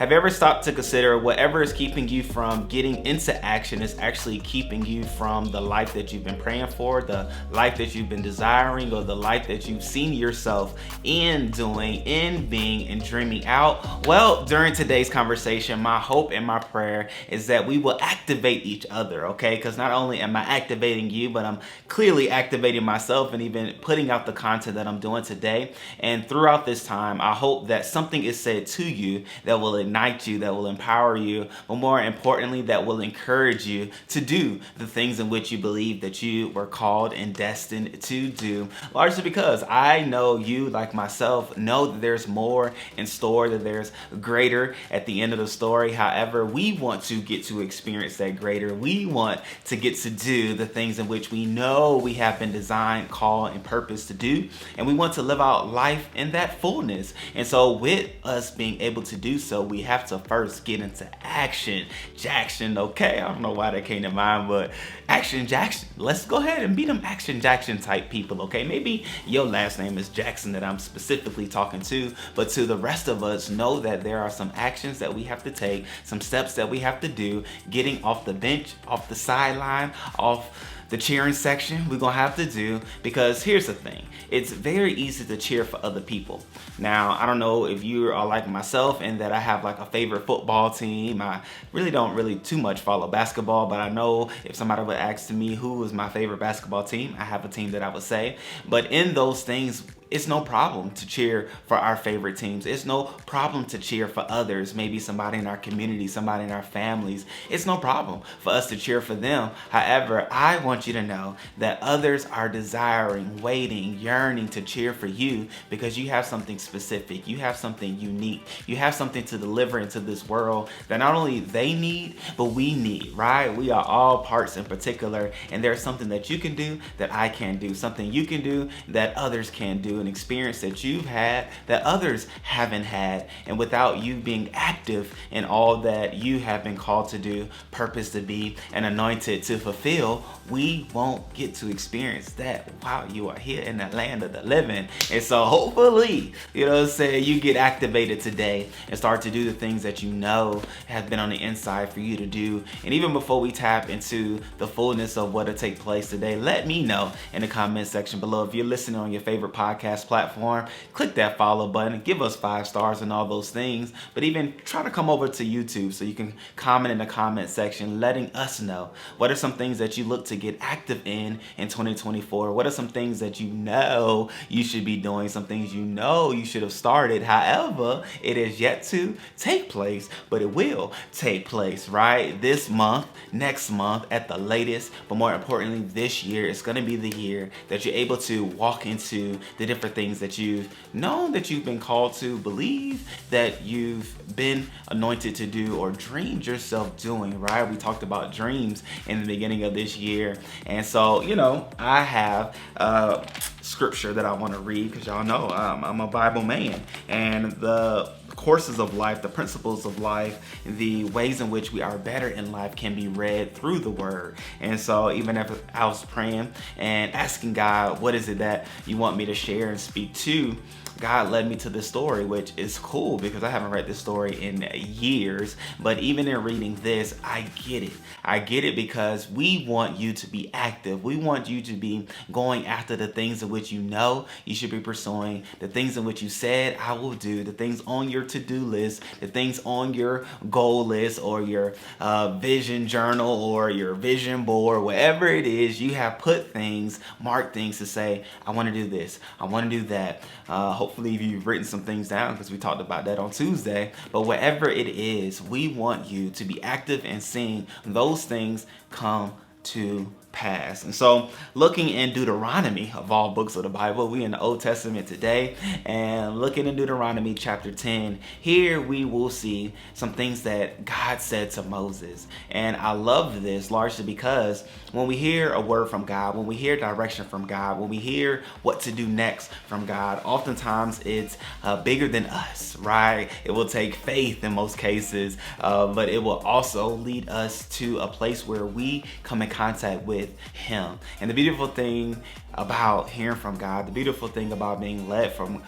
Have you ever stopped to consider whatever is keeping you from getting into action is actually keeping you from the life that you've been praying for, the life that you've been desiring, or the life that you've seen yourself in doing, in being, and dreaming out? Well, during today's conversation, my hope and my prayer is that we will activate each other, okay? Because not only am I activating you, but I'm clearly activating myself and even putting out the content that I'm doing today. And throughout this time, I hope that something is said to you that will ignite you, that will empower you, but more importantly, that will encourage you to do the things in which you believe that you were called and destined to do. Largely because I know you, like myself, know that there's more in store, that there's greater at the end of the story. However, we want to get to experience that greater. We want to get to do the things in which we know we have been designed, called, and purposed to do. And we want to live out life in that fullness. And so with us being able to do so, we have to first get into action. Jackson, okay? I don't know why that came to mind, but Action Jackson. Let's go ahead and be them Action Jackson type people, okay? Maybe your last name is Jackson that I'm specifically talking to, but to the rest of us, know that there are some actions that we have to take, some steps that we have to do, getting off the bench, off the sideline, off the cheering section we're gonna have to do, because here's the thing, it's very easy to cheer for other people. Now, I don't know if you are like myself in that I have like a favorite football team. I really don't too much follow basketball, but I know if somebody would ask me who is my favorite basketball team, I have a team that I would say. But in those things, it's no problem to cheer for our favorite teams. It's no problem to cheer for others, maybe somebody in our community, somebody in our families. It's no problem for us to cheer for them. However, I want you to know that others are desiring, waiting, yearning to cheer for you because you have something specific. You have something unique. You have something to deliver into this world that not only they need, but we need, right? We are all parts in particular, and there's something that you can do that I can do, something you can do that others can do, an experience that you've had that others haven't had. And without you being active in all that you have been called to do, purposed to be, and anointed to fulfill, we won't get to experience that while you are here in the land of the living. And so hopefully, you know what I'm saying, you get activated today and start to do the things that you know have been on the inside for you to do. And even before we tap into the fullness of what'll take place today, let me know in the comment section below. If you're listening on your favorite podcast platform, click that follow button, give us 5 stars and all those things. But even try to come over to YouTube so you can comment in the comment section, letting us know what are some things that you look to get active in 2024. What are some things that you know you should be doing, some things you know you should have started. However, it is yet to take place, but it will take place, right? This month, next month at the latest, but more importantly, this year, it's going to be the year that you're able to walk into the different things that you've known that you've been called to, believe that you've been anointed to do, or dreamed yourself doing, right? We talked about dreams in the beginning of this year. And so, you know, I have scripture that I want to read because y'all know I'm a Bible man, and the courses of life, the principles of life, the ways in which we are better in life can be read through the word. And so even if I was praying and asking God, what is it that you want me to share and speak to, God led me to this story, which is cool because I haven't read this story in years. But even in reading this, I get it. I get it because we want you to be active. We want you to be going after the things in which you know you should be pursuing, the things in which you said I will do, the things on your to-do list, the things on your goal list or your vision journal or your vision board, whatever it is, you have put things, marked things to say, I want to do this, I want to do that. Hopefully you've written some things down because we talked about that on Tuesday. But whatever it is, we want you to be active and seeing those things come to pass. And so looking in Deuteronomy, of all books of the Bible, we in the Old Testament today, and looking in Deuteronomy chapter 10, here we will see some things that God said to Moses. And I love this largely because when we hear a word from God, when we hear direction from God, when we hear what to do next from God, oftentimes it's bigger than us, right? It will take faith in most cases, but it will also lead us to a place where we come in contact with with him. And the beautiful thing about hearing from God, the beautiful thing about being led from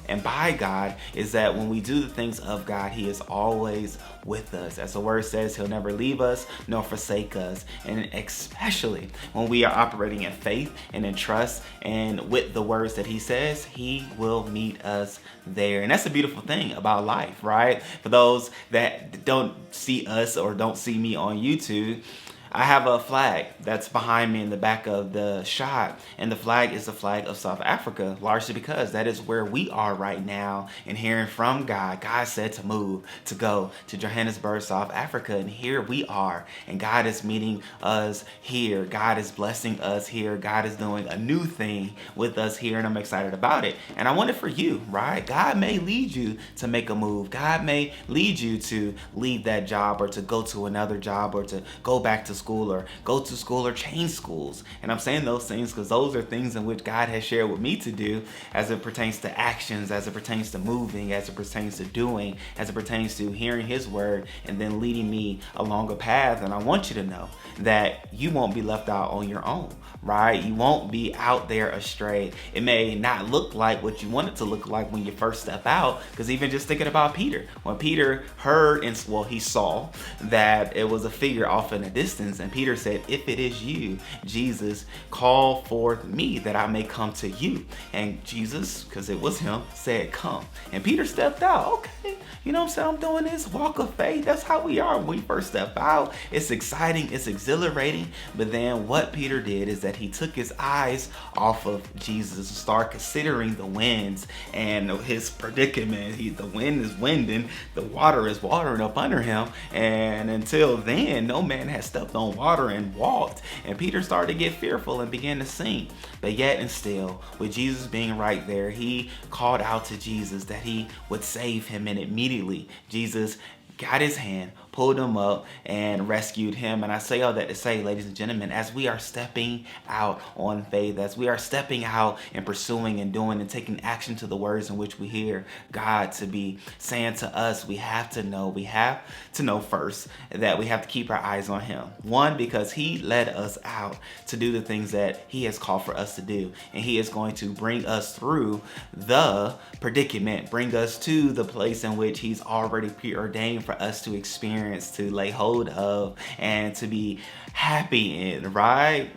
and by God, is that when we do the things of God, he is always with us. As the word says, he'll never leave us nor forsake us. And especially when we are operating in faith and in trust and with the words that he says, he will meet us there. And that's the beautiful thing about life, right? For those that don't see us or don't see me on YouTube, I have a flag that's behind me in the back of the shot, and the flag is the flag of South Africa, largely because that is where we are right now. And hearing from God, God said to move, to go to Johannesburg, South Africa, and here we are. And God is meeting us here. God is blessing us here. God is doing a new thing with us here, and I'm excited about it. And I want it for you, right? God may lead you to make a move. God may lead you to leave that job or to go to another job or to go back to school or go to school or change schools. And I'm saying those things because those are things in which God has shared with me to do as it pertains to actions, as it pertains to moving, as it pertains to doing, as it pertains to hearing his word and then leading me along a path. And I want you to know that you won't be left out on your own, right? You won't be out there astray. It may not look like what you want it to look like when you first step out, because even just thinking about Peter, when Peter heard and he saw that it was a figure off in the distance, and Peter said, "If it is you, Jesus, call forth me that I may come to you." And Jesus, because it was him, said, "Come." And Peter stepped out. Okay, you know what I'm saying? I'm doing this walk of faith. That's how we are when we first step out. It's exciting, it's exhilarating. But then what Peter did is that he took his eyes off of Jesus and started considering the winds and his predicament. The wind is winding, the water is watering up under him. And until then, no man has stepped on water and walked. And Peter started to get fearful and began to sink. But yet and still, with Jesus being right there, he called out to Jesus that he would save him. And immediately, Jesus got his hand, pulled him up, and rescued him. And I say all that to say, ladies and gentlemen, as we are stepping out on faith, as we are stepping out and pursuing and doing and taking action to the words in which we hear God to be saying to us, we have to know first that we have to keep our eyes on him. One, because he led us out to do the things that he has called for us to do. And he is going to bring us through the predicament, bring us to the place in which he's already preordained for us to experience, to lay hold of, and to be happy in, right?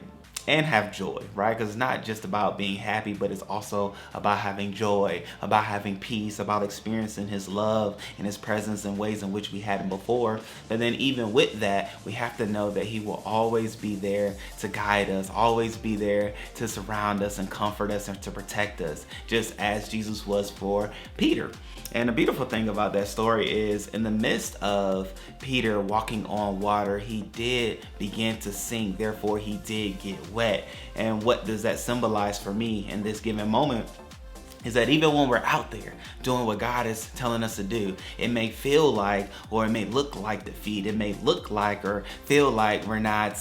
And have joy, right? Because it's not just about being happy, but it's also about having joy, about having peace, about experiencing his love and his presence in ways in which we hadn't before. But then even with that, we have to know that he will always be there to guide us, always be there to surround us and comfort us and to protect us, just as Jesus was for Peter. And the beautiful thing about that story is, in the midst of Peter walking on water, he did begin to sink. Therefore, he did get wet. And what does that symbolize for me in this given moment? Is that even when we're out there doing what God is telling us to do, it may feel like, or it may look like defeat. It may look like or feel like we're not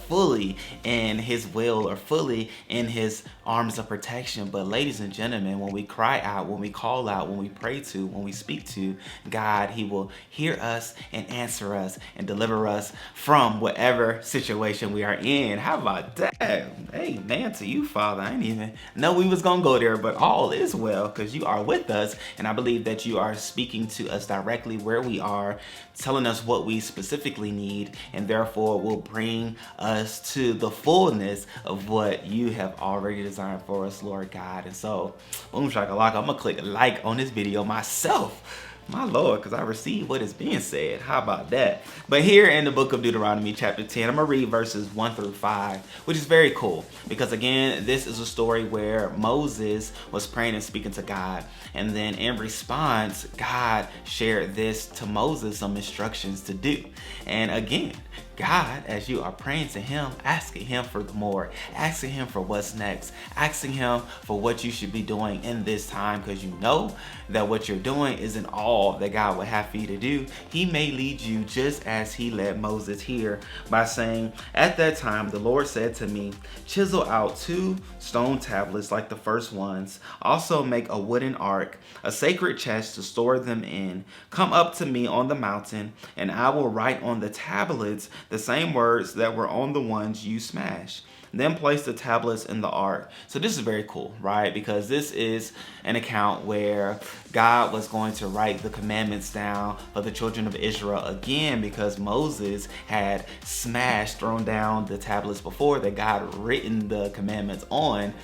fully in his will or fully in his arms of protection. But ladies and gentlemen, when we cry out, when we call out, when we pray to, when we speak to God, he will hear us and answer us and deliver us from whatever situation we are in. How about that? Amen to you, Father. I didn't even know we was gonna go there, but all is well because you are with us. And I believe that you are speaking to us directly where we are, telling us what we specifically need, and therefore will bring us to the fullness of what you have already designed for us, Lord God. And so, boom shakalaka, I'm gonna click like on this video myself. My Lord, because I receive what is being said. How about that? But here in the book of Deuteronomy chapter 10, I'm going to read verses 1 through 5, which is very cool. Because again, this is a story where Moses was praying and speaking to God. And then in response, God shared this to Moses, some instructions to do. And again, God, as you are praying to him, asking him for more, asking him for what's next, asking him for what you should be doing in this time, because you know that what you're doing isn't all that God would have for you to do. He may lead you just as he led Moses here by saying, "At that time, the Lord said to me, chisel out 2 stone tablets like the first ones. Also make a wooden ark, a sacred chest to store them in. Come up to me on the mountain, and I will write on the tablets the same words that were on the ones you smashed. Then place the tablets in the ark. So this is very cool, right? Because this is an account where God was going to write the commandments down for the children of Israel again, because Moses had thrown down the tablets before that God had written the commandments on,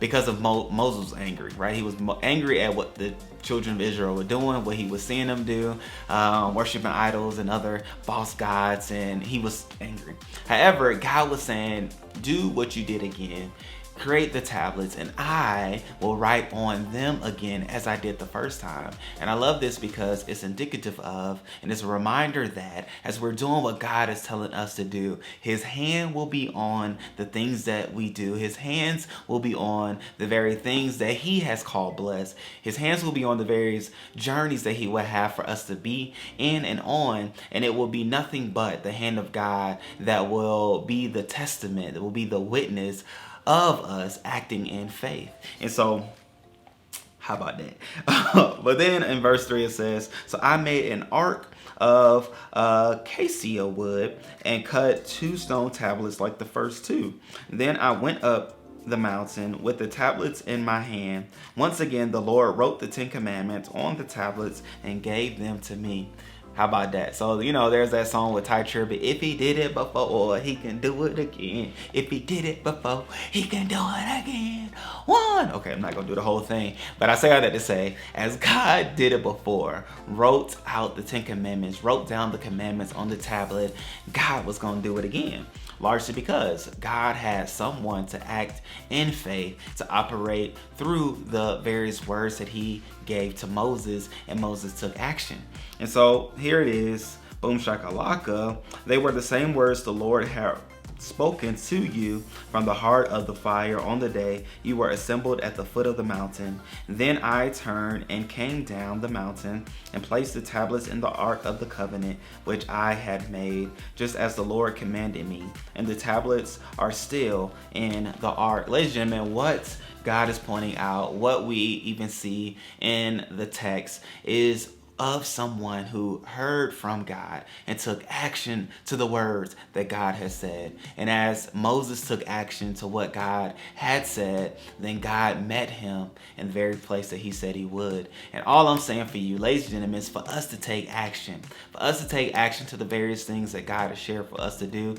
because of Moses was angry, right? He was angry at what the children of Israel were doing, what he was seeing them do, worshiping idols and other false gods, and he was angry. However, God was saying, do what you did again. Create the tablets and I will write on them again as I did the first time. And I love this because it's indicative of, and it's a reminder that as we're doing what God is telling us to do, his hand will be on the things that we do. His hands will be on the very things that he has called blessed. His hands will be on the various journeys that he will have for us to be in and on. And it will be nothing but the hand of God that will be the testament, that will be the witness of us acting in faith. And so, how about that? But then in verse 3 it says, so I made an ark of cassia wood and cut 2 stone tablets like the first 2. Then I went up the mountain with the tablets in my hand. Once again, the Lord wrote the 10 commandments on the tablets and gave them to me. How about that? So, there's that song with Ty Tribbett. If he did it before, he can do it again. If he did it before, he can do it again. One. Okay, I'm not going to do the whole thing. But I say all that to say, as God did it before, wrote out the 10 commandments, wrote down the commandments on the tablet, God was going to do it again. Largely because God had someone to act in faith, to operate through the various words that he gave to Moses, and Moses took action. And so here it is, boom shakalaka. They were the same words the Lord had spoken to you from the heart of the fire on the day you were assembled at the foot of the mountain. Then I turned and came down the mountain and placed the tablets in the ark of the covenant which I had made, just as the Lord commanded me. And the tablets are still in the ark. Ladies and gentlemen, what God is pointing out, what we even see in the text, is of someone who heard from God and took action to the words that God has said. And as Moses took action to what God had said, then God met him in the very place that he said he would. And all I'm saying for you, ladies and gentlemen, is for us to take action. For us to take action to the various things that God has shared for us to do.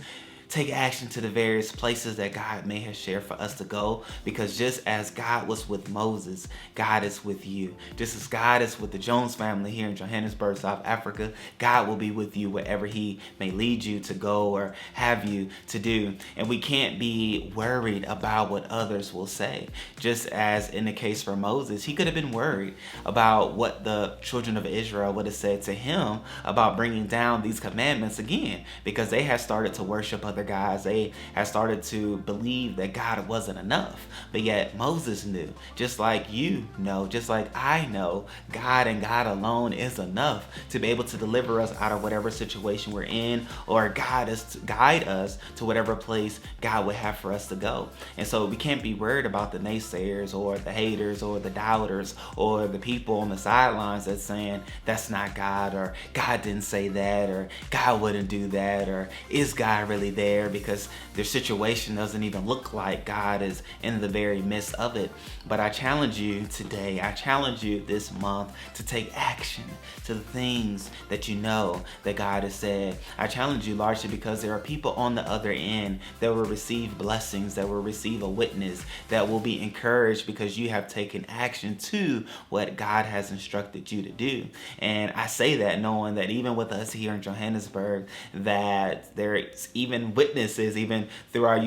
Take action to the various places that God may have shared for us to go, because just as God was with Moses, God is with you. Just as God is with the Jones family here in Johannesburg, South Africa, God will be with you wherever he may lead you to go or have you to do. And we can't be worried about what others will say. Just as in the case for Moses, he could have been worried about what the children of Israel would have said to him about bringing down these commandments again, because they had started to worship other guys. They had started to believe that God wasn't enough. But yet Moses knew, just like you know, just like I know, God and God alone is enough to be able to deliver us out of whatever situation we're in, or guide us to whatever place God would have for us to go. And so we can't be worried about the naysayers or the haters or the doubters or the people on the sidelines that's saying that's not God, or God didn't say that, or God wouldn't do that, or is God really there? Because their situation doesn't even look like God is in the very midst of it. But I challenge you today, I challenge you this month to take action to the things that you know that God has said. I challenge you largely because there are people on the other end that will receive blessings, that will receive a witness, that will be encouraged because you have taken action to what God has instructed you to do. And I say that knowing that even with us here in Johannesburg, that there's even witnesses, even through our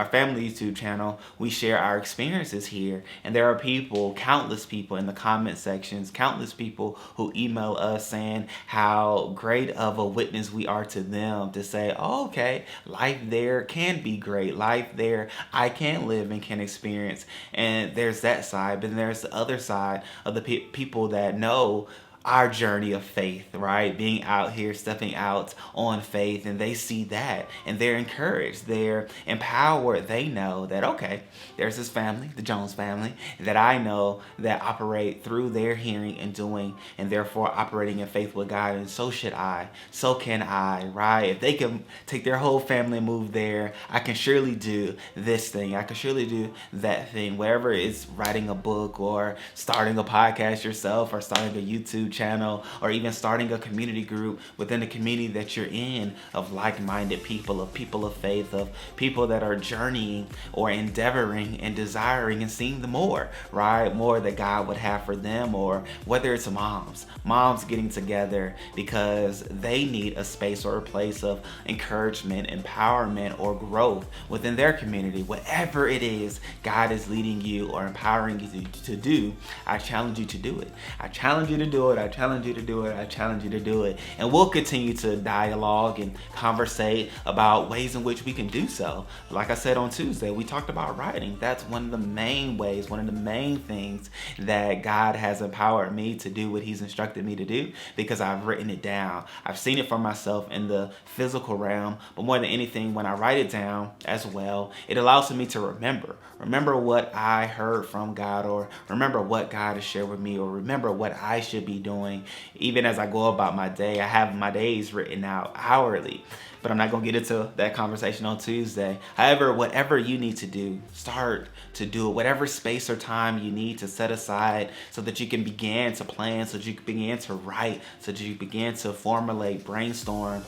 family YouTube channel, we share our experiences here. And there are people, countless people in the comment sections, countless people who email us saying how great of a witness we are to them, to say, oh, okay, life there can be great. Life there I can live and can experience. And there's that side, but then there's the other side of the people that know our journey of faith, right? Being out here, stepping out on faith, and they see that and they're encouraged, they're empowered. They know that, okay, there's this family, the Jones family, that I know that operate through their hearing and doing, and therefore operating in faith with God, and so should I, so can I, right? If they can take their whole family and move there, I can surely do this thing, I can surely do that thing, wherever it's writing a book or starting a podcast yourself or starting a YouTube channel or even starting a community group within the community that you're in of like-minded people of faith, of people that are journeying or endeavoring and desiring and seeing the more, right? More that God would have for them, or whether it's moms getting together because they need a space or a place of encouragement, empowerment, or growth within their community. Whatever it is God is leading you or empowering you to do, I challenge you to do it. I challenge you to do it. I challenge you to do it. I challenge you to do it. And we'll continue to dialogue and conversate about ways in which we can do so. Like I said on Tuesday, we talked about writing. That's one of the main ways, one of the main things that God has empowered me to do what He's instructed me to do, because I've written it down. I've seen it for myself in the physical realm, but more than anything, when I write it down as well, it allows me to remember what I heard from God, or remember what God has shared with me, or remember what I should be doing. Even as I go about my day, I have my days written out hourly, but I'm not going to get into that conversation on Tuesday. However, whatever you need to do, start to do it. Whatever space or time you need to set aside so that you can begin to plan, so that you can begin to write, so that you begin to formulate, brainstorm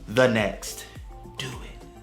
the next. Do it.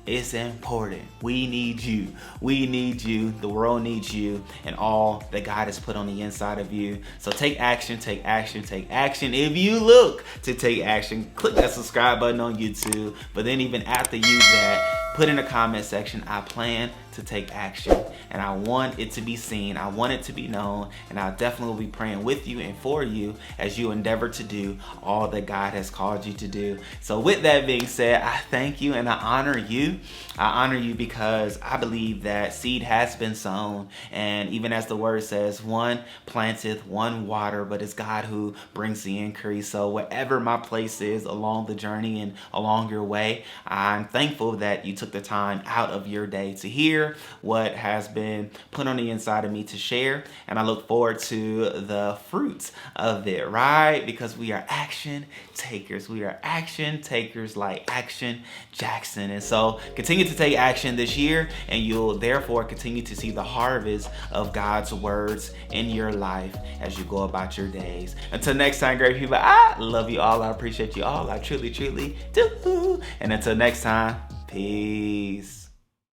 It's important. We need you. We need you. The world needs you and all that God has put on the inside of you. So take action, take action, take action. If you look to take action, click that subscribe button on YouTube. But then even after you do that, put in the comment section, I plan to take action, and I want it to be seen, I want it to be known, and I definitely will be praying with you and for you as you endeavor to do all that God has called you to do. So with that being said, I thank you and I honor you. I honor you because I believe that seed has been sown, and even as the word says, one planteth, one water, but it's God who brings the increase. So wherever my place is along the journey and along your way, I'm thankful that you took the time out of your day to hear what has been put on the inside of me to share, and I look forward to the fruits of it, right? Because we are action takers. We are action takers like Action Jackson. And so continue to take action this year, and you'll therefore continue to see the harvest of God's words in your life as you go about your days. Until next time, great people, I love you all. I appreciate you all. I truly, truly do. And until next time, peace.